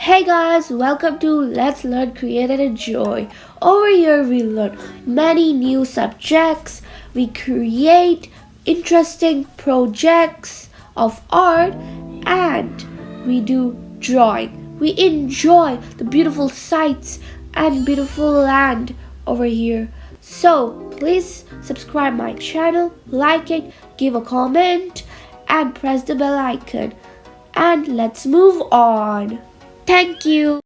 Hey guys, welcome to Let's Learn Create and Enjoy. Over here we learn many new subjects. We create interesting projects of art and we do drawing. We enjoy the beautiful sights and beautiful land over here. So please subscribe my channel, like it, give a comment and press the bell icon. And let's move on. Thank you.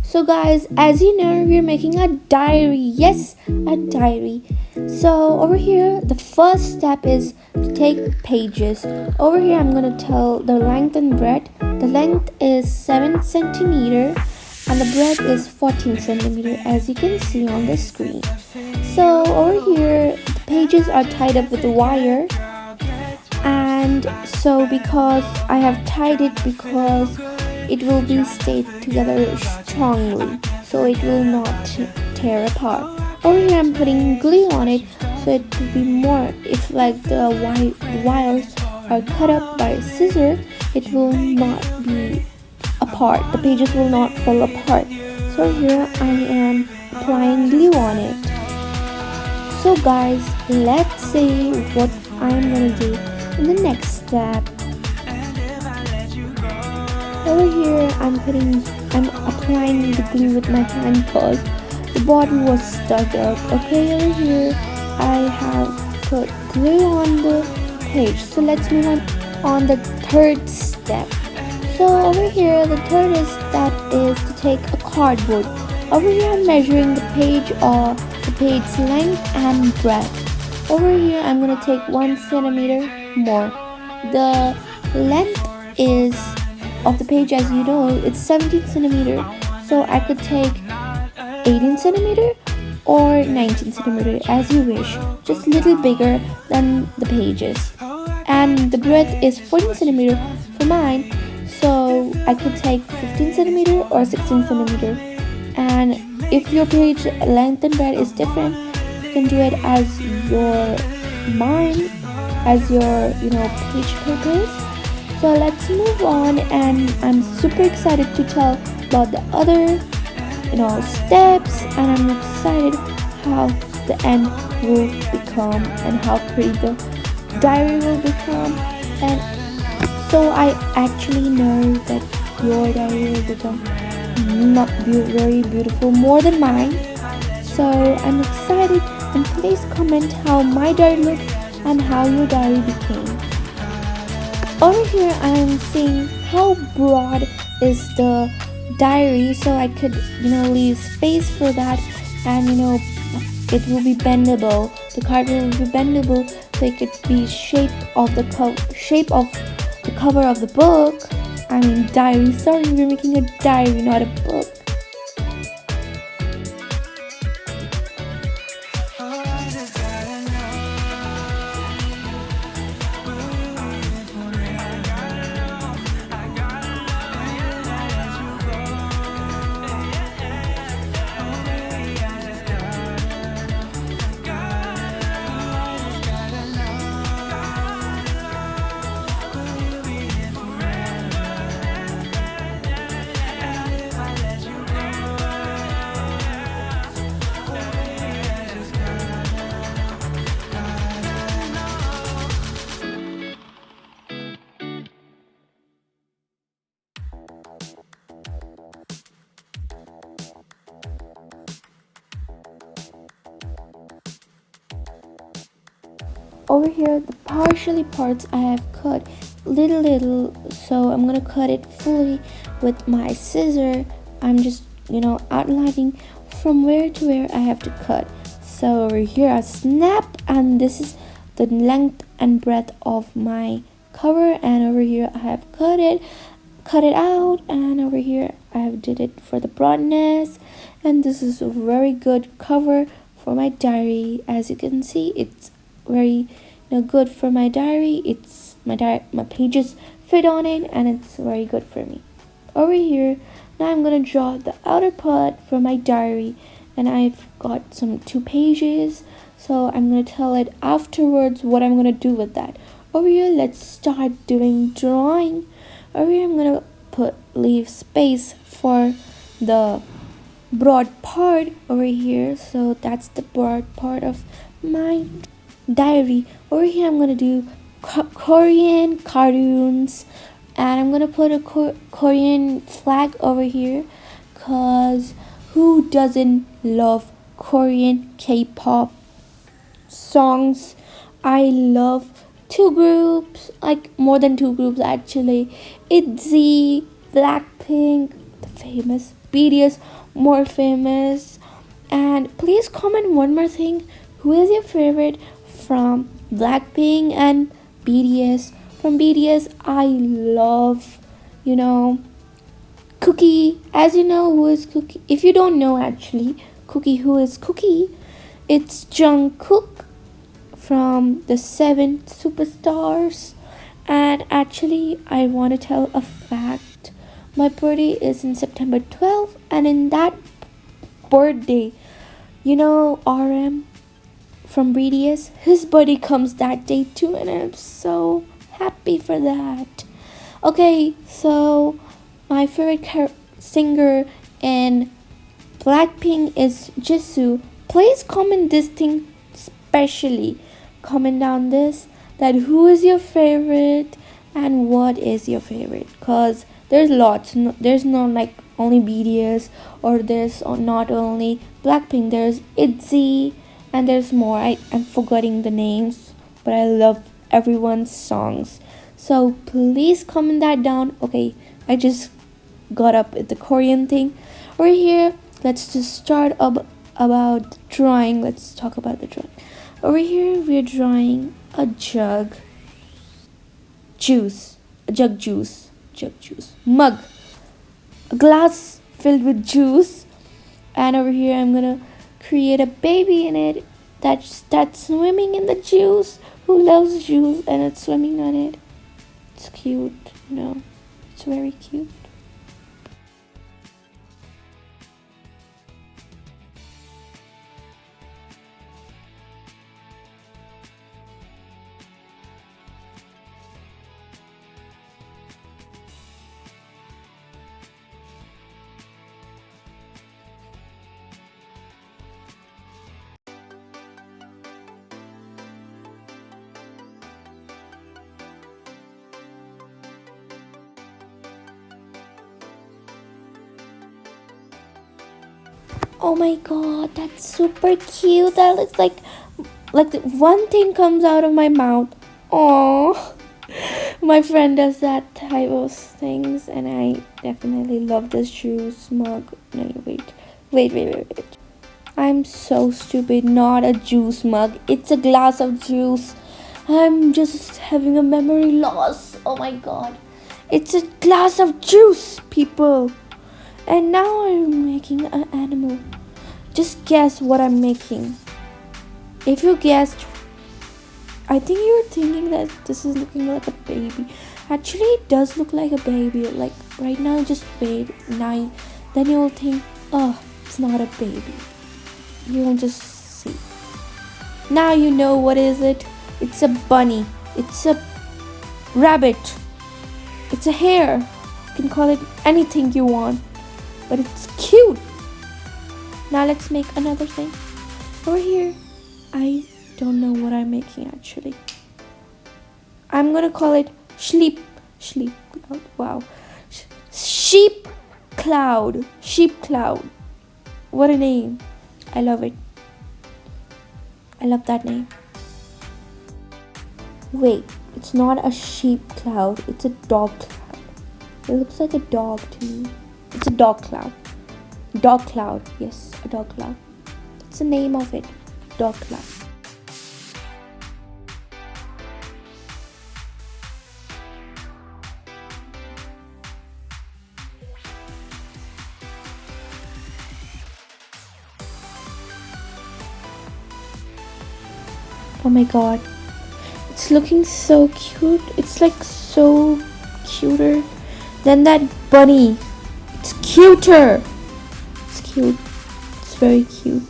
So, guys, as you know, we're making a diary. Yes, a diary. So, over here, the first step is to take pages. Over here, I'm gonna tell the length and breadth. The length is 7 centimeter and the breadth is 14 centimeter, as you can see on the screen. So, over here, the pages are tied up with a wire. And so, because I have tied it, because it will be stayed together strongly, so it will not tear apart. Over here I'm putting glue on it, so it will be more, if like the wires are cut up by a scissor, it will not be apart, the pages will not fall apart. So here I am applying glue on it. So guys, let's see what I'm gonna do in the next step. Over here I'm applying the glue with my hand because the bottom was stuck up. Okay, over here I have put glue on the page. So let's move on the third step. So over here the third step is to take a cardboard. Over here I'm measuring the page's length and breadth. Over here I'm gonna take 1 centimeter more. The length is of the page, as you know, it's 17 centimeter, so I could take 18 centimeter or 19 centimeter, as you wish, just a little bigger than the pages. And the breadth is 14 centimeter for mine, so I could take 15 centimeter or 16 centimeter. And if your page length and breadth is different, you can do it as your page purpose. So let's move on, and I'm super excited to tell about the other steps, and I'm excited how the end will become and how pretty the diary will become. And so I actually know that your diary will become not very beautiful, more than mine. So I'm excited, and please comment how my diary looks and how your diary became. Over here I'm seeing how broad is the diary, so I could leave space for that, and it will be bendable. The card will be bendable, so it could be shape of the cover of the book. I mean diary. Sorry, we're making a diary, not a book. Over here the partially parts I have cut little, so I'm gonna cut it fully with my scissor. I'm just outlining from where to where I have to cut. So over here I snapped, and this is the length and breadth of my cover, and over here I have cut it out, and over here I have did it for the broadness. And this is a very good cover for my diary. As you can see, it's very good for my diary. It's my pages fit on it, and it's very good for me. Over here now I'm gonna draw the outer part for my diary, and I've got some 2 pages, so I'm gonna tell it afterwards what I'm gonna do with that. Over here let's start doing drawing. Over here I'm gonna put leave space for the broad part over here. So that's the broad part of my diary. Over here I'm gonna do Korean cartoons, and I'm gonna put a Korean flag over here, cause who doesn't love Korean K-pop songs? I love two groups, like more than two groups actually. ITZY, Blackpink, the famous, BTS, more famous. And please comment one more thing. Who is your favorite from Blackpink and BTS? From BTS, I love, you know, Cookie. As you know, who is Cookie? If you don't know actually, Cookie, who is Cookie? It's Jungkook from the seven superstars. And actually, I want to tell a fact. My birthday is in September 12th, and in that birthday, RM from BTS, his birthday comes that day too, and I'm so happy for that. Okay, so my favorite singer in Blackpink is Jisoo. Please comment this thing specially. Comment down this that who is your favorite and what is your favorite, cause there's lots. There's not like only BTS, or there's not only Blackpink. There's ITZY and there's more. I'm forgetting the names, but I love everyone's songs. So please comment that down. Okay, I just got up with the Korean thing. Over here, let's just start about drawing. Let's talk about the drawing. Over here, we're drawing a jug juice, mug, a glass filled with juice, and over here I'm gonna create a baby in it that's swimming in the juice. Who loves juice and it's swimming on it? It's cute, it's very cute. Oh my god, that's super cute. That looks like one thing comes out of my mouth. Oh, my friend does that type of things, and I definitely love this juice mug. No, wait. I'm so stupid. Not a juice mug. It's a glass of juice. I'm just having a memory loss. Oh my god. It's a glass of juice, people. And now I'm making an animal. Just guess what I'm making. If you guessed, I think you're thinking that this is looking like a baby. Actually, it does look like a baby. Like right now, just wait. Now, then you'll think, oh, it's not a baby. You'll just see. Now you know what is it. It's a bunny. It's a rabbit. It's a hare. You can call it anything you want, but it's cute. Now let's make another thing. Over here, I don't know what I'm making actually. I'm gonna call it sleep cloud. Wow. Sheep cloud. What a name. I love it. I love that name. Wait, it's not a sheep cloud. It's a dog cloud. It looks like a dog to me. It's a dog cloud. Dog cloud. Yes, a dog cloud. That's the name of it. Dog cloud. Oh my god. It's looking so cute. It's like so cuter than that bunny. It's cuter. It's cute. It's very cute.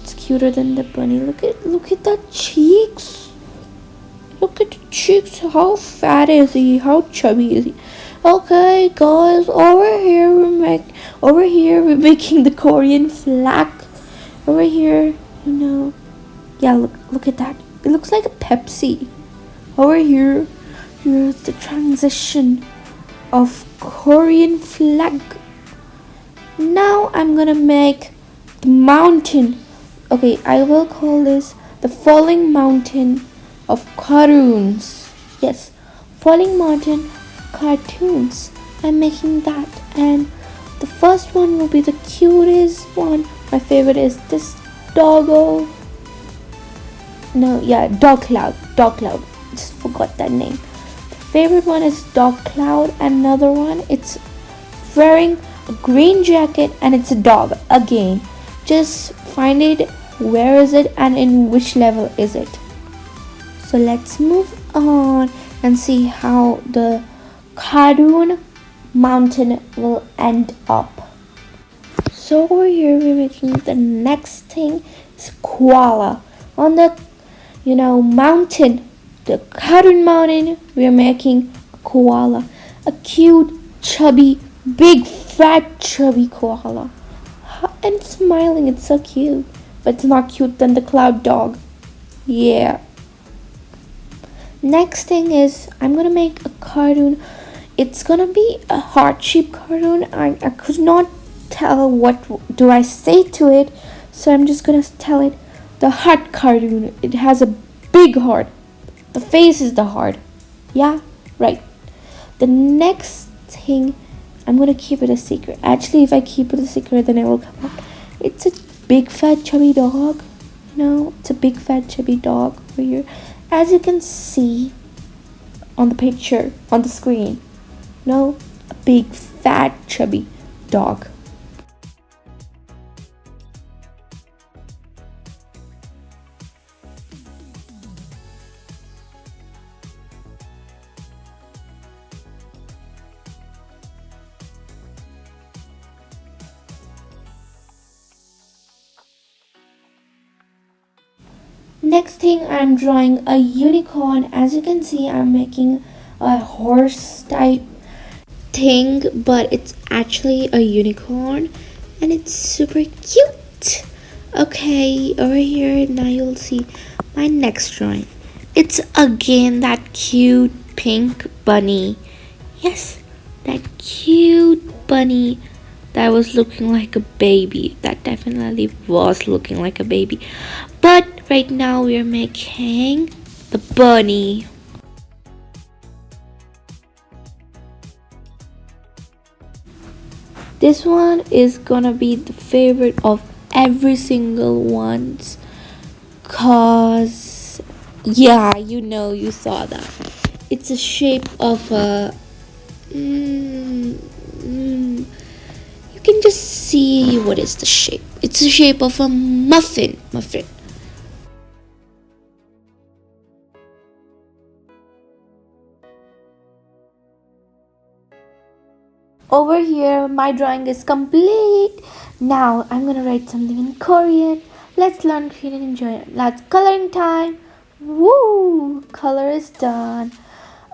It's cuter than the bunny. Look at the cheeks. Look at the cheeks. How fat is he? How chubby is he? Okay, guys, over here we're making the Korean flag. Over here, you know, yeah, look at that. It looks like a Pepsi. Over here, here's the transition of Korean flag. Now I'm gonna make the mountain. Okay, I will call this the falling mountain of cartoons. Yes, falling mountain cartoons. I'm making that, and the first one will be the cutest one. My favorite is this doggo. No, yeah, dog cloud. Dog cloud. Just forgot that name. The favorite one is dog cloud. Another one, it's wearing a green jacket and it's a dog again. Just find it, where is it and in which level is it. So let's move on and see how the cartoon mountain will end up. So over here we're making the next thing is koala. On the mountain, the cartoon mountain, we're making a koala. A cute, chubby, big, fat, chubby koala. And smiling, it's so cute. But it's not cute than the cloud dog. Yeah. Next thing is I'm gonna make a cartoon. It's gonna be a heart shaped cartoon. I could not tell what do I say to it, so I'm just gonna tell it the heart cartoon. It has a big heart. The face is the heart. Yeah, right. The next thing, I'm gonna keep it a secret. Actually, if I keep it a secret, then it will come out. It's a big fat chubby dog. It's a big fat chubby dog over here. As you can see on the picture, on the screen. A big fat chubby dog. Next thing, I'm drawing a unicorn. As you can see, I'm making a horse type thing, but it's actually a unicorn and it's super cute. Okay, over here now you'll see my next drawing. It's again that cute pink bunny. Yes, that cute bunny that was looking like a baby. That definitely was looking like a baby. But right now we're making the bunny. This one is gonna be the favorite of every single one's, cause yeah, you saw that. It's a shape of a you can just see what is the shape. It's the shape of a muffin. Over here, my drawing is complete. Now I'm gonna write something in Korean. Let's learn Korean and enjoy it. That's coloring time. Woo! Color is done.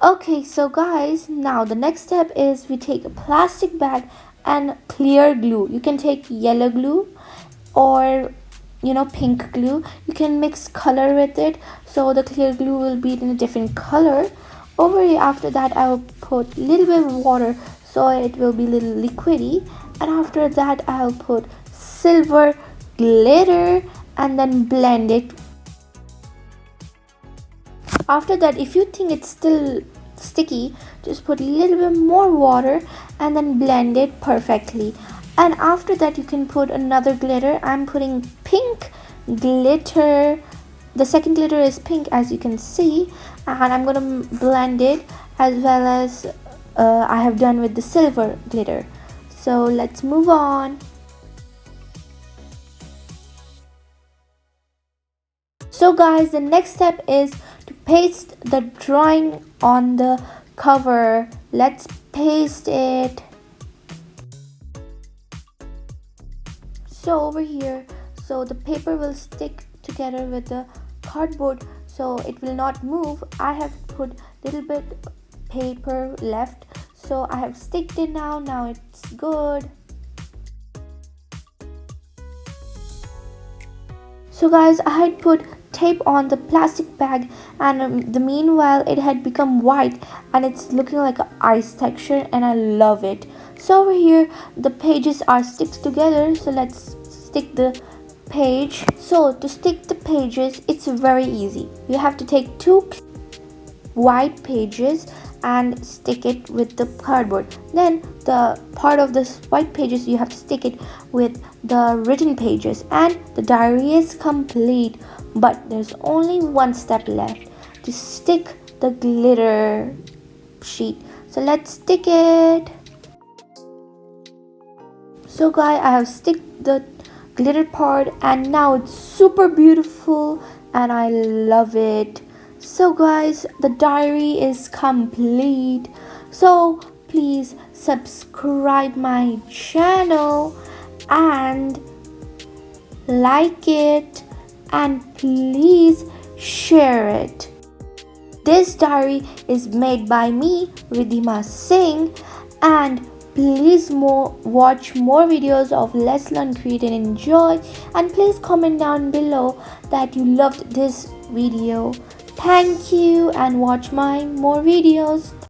Okay, so guys, now the next step is we take a plastic bag and clear glue. You can take yellow glue or pink glue. You can mix color with it, so the clear glue will be in a different color. Over here, after that, I will put a little bit of water so it will be a little liquidy, and after that I'll put silver glitter and then blend it. After that, if you think it's still sticky, just put a little bit more water and then blend it perfectly. And after that, you can put another glitter. I'm putting pink glitter. The second glitter is pink, as you can see, and I'm gonna blend it as well as I have done with the silver glitter. So let's move on. So guys, the next step is to paste the drawing on the cover. Let's paste it. So over here, so the paper will stick together with the cardboard, so it will not move. I have put little bit paper left, So I have sticked it now it's good. So guys, I had put tape on the plastic bag, and the meanwhile it had become white and it's looking like an ice texture, and I love it. So over here the pages are sticked together, so let's stick the page. So to stick the pages, it's very easy. You have to take two white pages and stick it with the cardboard. Then the part of this white pages, you have to stick it with the written pages, and the diary is complete. But there's only one step left to stick the glitter sheet. So let's stick it. So guys, I have stick the glitter part, and now it's super beautiful and I love it. So guys, the diary is complete. So please subscribe my channel and like it, and please share it. This diary is made by me, Ridhima Singh, and please watch more videos of Let's Learn, Create and Enjoy, and please comment down below that you loved this video. Thank you, and watch my more videos.